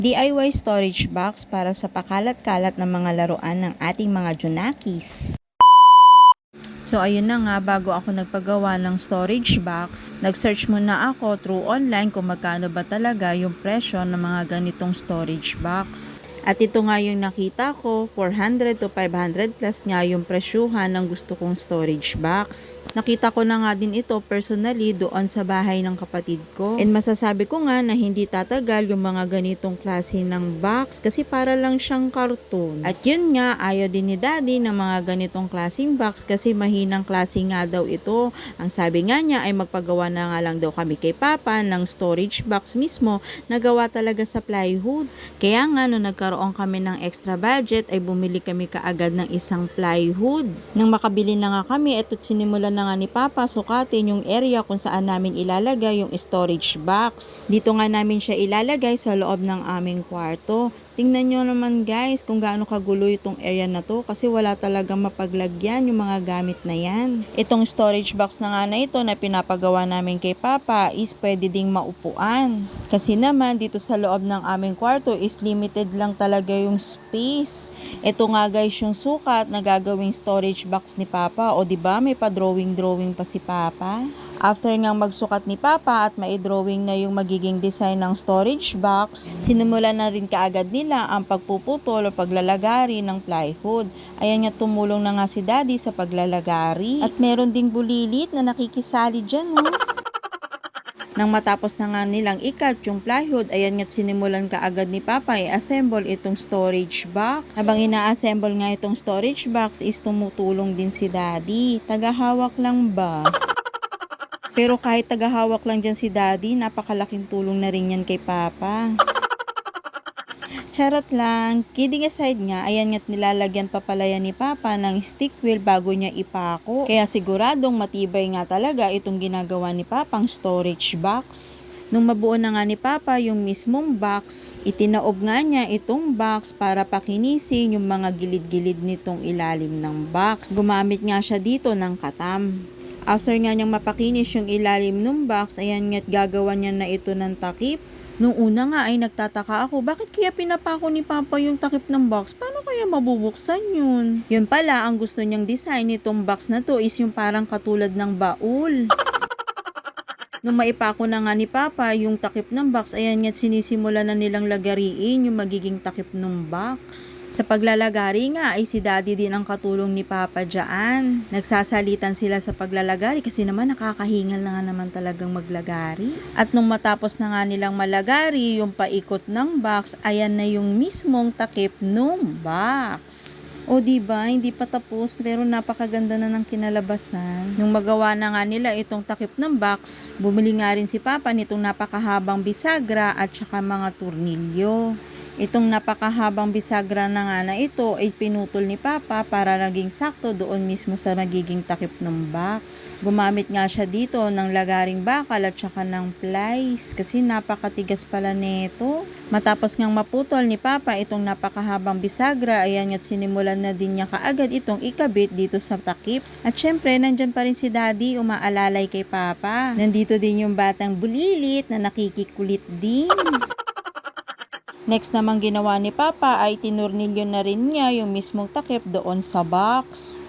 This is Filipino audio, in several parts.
DIY storage box para sa pakalat-kalat ng mga laruan ng ating mga Junakis. So ayun na nga, bago ako nagpagawa ng storage box, nag-search muna ako through online kung magkano ba talaga yung presyo ng mga ganitong storage box. At ito nga yung nakita ko, 400 to 500 plus nga yung presyuhan ng gusto kong storage box. Nakita ko na nga din ito personally doon sa bahay ng kapatid ko. And masasabi ko nga na hindi tatagal yung mga ganitong klase ng box kasi para lang siyang karton. At yun nga, ayaw din ni daddy ng mga ganitong klaseng box kasi mahinang klase nga daw ito. Ang sabi nga niya ay magpagawa na nga lang daw kami kay papa ng storage box mismo na gawa talaga sa plywood. Kaya nga nung nagkaroon kami ng extra budget ay bumili kami kaagad ng isang plywood. Nang makabili na nga kami, ito't sinimulan na nga ni papa sukatin yung area kung saan namin ilalagay yung storage box. Dito nga namin siya ilalagay sa loob ng aming kwarto. Tingnan nyo naman guys kung gaano kagulo itong area na to kasi wala talagang mapaglagyan yung mga gamit na yan. Itong storage box na nga na ito na pinapagawa namin kay papa is pwede ding maupuan. Kasi naman dito sa loob ng aming kwarto is limited lang talaga yung space. Ito nga guys yung sukat na gagawing storage box ni papa. O diba may pa-drawing pa si papa? After ngang magsukat ni papa at mai-drawing na yung magiging design ng storage box, sinimula na rin kaagad nila ang pagpuputol o paglalagari ng plywood. Ayan nga, tumulong na nga si daddy sa paglalagari. At meron ding bulilit na nakikisali dyan, no? Nang matapos na nga nilang ikat yung plywood, ayan nga't sinimulan kaagad ni papa i-assemble itong storage box. Habang ina-assemble nga itong storage box is tumutulong din si daddy. Tagahawak lang ba? Pero kahit tagahawak lang dyan si daddy, napakalaking tulong na rin yan kay papa. Charot lang. Kidding aside nga, ayan nga't nilalagyan pa pala yan ni papa ng stick wheel bago niya ipako. Kaya siguradong matibay nga talaga itong ginagawa ni papang storage box. Nung mabuo na nga ni papa yung mismong box, itinaob nga niya itong box para pakinisin yung mga gilid-gilid nitong ilalim ng box. Gumamit nga siya dito ng katam. After nga niyang mapakinis yung ilalim ng box, ayan nga't gagawa niya na ito ng takip. Nung una nga ay nagtataka ako, bakit kaya pinapako ni papa yung takip ng box? Paano kaya mabubuksan yun? Yun pala, ang gusto niyang design nitong box na to is yung parang katulad ng baul. Nung maipako na nga ni papa yung takip ng box, ayan nga't sinisimula na nilang lagariin yung magiging takip ng box. Sa paglalagari nga ay si daddy din ang katulong ni papa dyan. Nagsasalitan sila sa paglalagari kasi naman nakakahingal na nga naman talagang maglagari. At nung matapos na nga nilang malagari yung paikot ng box, ayan na yung mismong takip ng box. O diba, hindi pa tapos pero napakaganda na ng kinalabasan. Nung magawa na nga nila itong takip ng box, bumili nga rin si papa nitong napakahabang bisagra at saka mga turnilyo. Itong napakahabang bisagra na nga na ito ay pinutol ni papa para naging sakto doon mismo sa magiging takip ng box. Gumamit nga siya dito ng lagaring bakal at saka ng plies kasi napakatigas pala nito. Matapos ngang maputol ni papa itong napakahabang bisagra, ayan nga't sinimulan na din niya kaagad itong ikabit dito sa takip. At syempre, nandyan pa rin si daddy umaalalay kay papa. Nandito din yung batang bulilit na nakikikulit din. Next namang ginawa ni papa ay tinurnilyo na rin niya yung mismong takip doon sa box.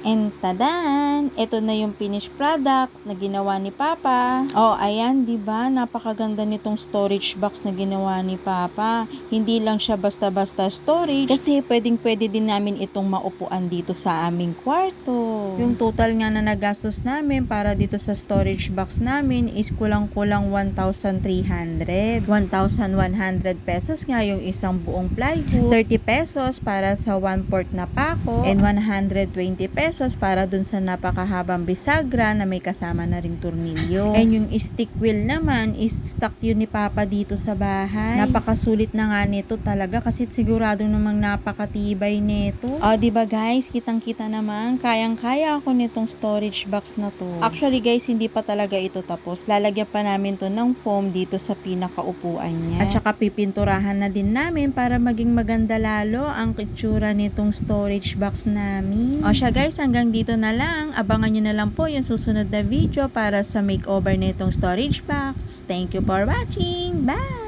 And tadan! Ito na yung finished product na ginawa ni papa. Oh, ayan, diba? Napakaganda nitong storage box na ginawa ni papa. Hindi lang siya basta-basta storage kasi pwedeng-pwede din namin itong maupuan dito sa aming kwarto. Yung total nga na nagastos namin para dito sa storage box namin is kulang-kulang 1,300. 1,100 pesos nga yung isang buong plywood. 30 pesos para sa 1/4 na pako. And 120 pesos para dun sa napakahabang bisagra na may kasama na ring turnilyo. And yung stick wheel naman is stock yun ni papa dito sa bahay. Napakasulit na nga nito talaga kasi sigurado namang napakatibay nito. O diba guys, kitang-kita naman, kayang-kaya ako nitong storage box na to. Actually guys, hindi pa talaga ito tapos. Lalagyan pa namin to ng foam dito sa pinakaupuan niya. At saka pipinturahan na din namin para maging maganda lalo ang itsura nitong storage box namin. O siya guys, hanggang dito na lang. Abangan nyo na lang po yung susunod na video para sa makeover nitong storage box. Thank you for watching. Bye!